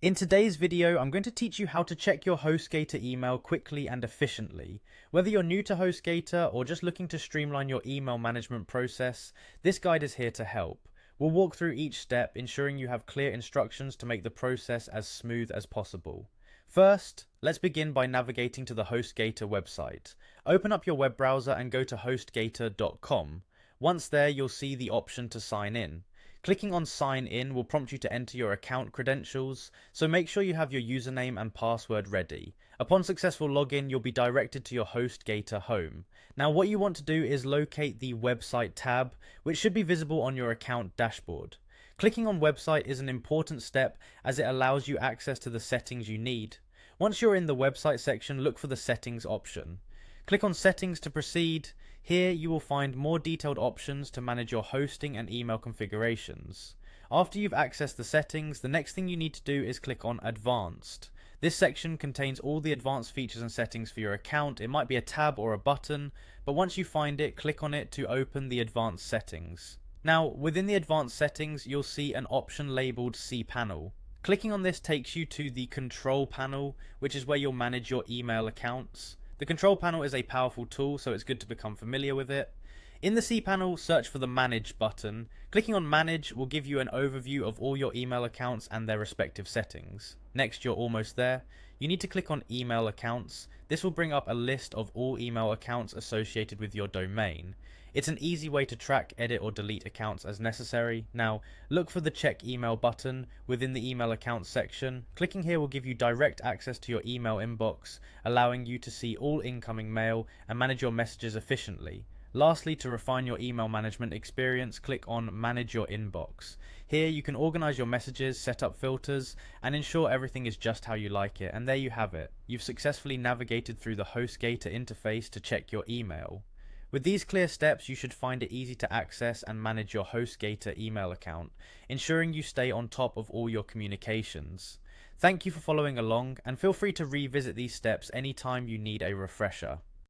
In today's video, I'm going to teach you how to check your Hostgator email quickly and efficiently. Whether you're new to Hostgator or just looking to streamline your email management process, this guide is here to help. We'll walk through each step, ensuring you have clear instructions to make the process as smooth as possible. First, let's begin by navigating to the Hostgator website. Open up your web browser and go to hostgator.com. Once there, you'll see the option to sign in. Clicking on sign in will prompt you to enter your account credentials, so make sure you have your username and password ready. Upon successful login, you'll be directed to your Hostgator home. Now what you want to do is locate the website tab, which should be visible on your account dashboard. Clicking on website is an important step as it allows you access to the settings you need. Once you're in the website section, look for the settings option. Click on settings to proceed. Here you will find more detailed options to manage your hosting and email configurations. After you've accessed the settings, the next thing you need to do is click on advanced. This section contains all the advanced features and settings for your account. It might be a tab or a button, but once you find it, click on it to open the advanced settings. Now, within the advanced settings, you'll see an option labeled cPanel. Clicking on this takes you to the control panel, which is where you'll manage your email accounts. The control panel is a powerful tool, so it's good to become familiar with it. In the cPanel, search for the Manage button. Clicking on Manage will give you an overview of all your email accounts and their respective settings. Next, you're almost there. You need to click on Email Accounts. This will bring up a list of all email accounts associated with your domain. It's an easy way to track, edit or delete accounts as necessary. Now, look for the Check Email button within the Email Accounts section. Clicking here will give you direct access to your email inbox, allowing you to see all incoming mail and manage your messages efficiently. Lastly, to refine your email management experience, click on Manage Your Inbox. Here you can organize your messages, set up filters, and ensure everything is just how you like it. And there you have it. You've successfully navigated through the Hostgator interface to check your email. With these clear steps, you should find it easy to access and manage your Hostgator email account, ensuring you stay on top of all your communications. Thank you for following along, and feel free to revisit these steps anytime you need a refresher.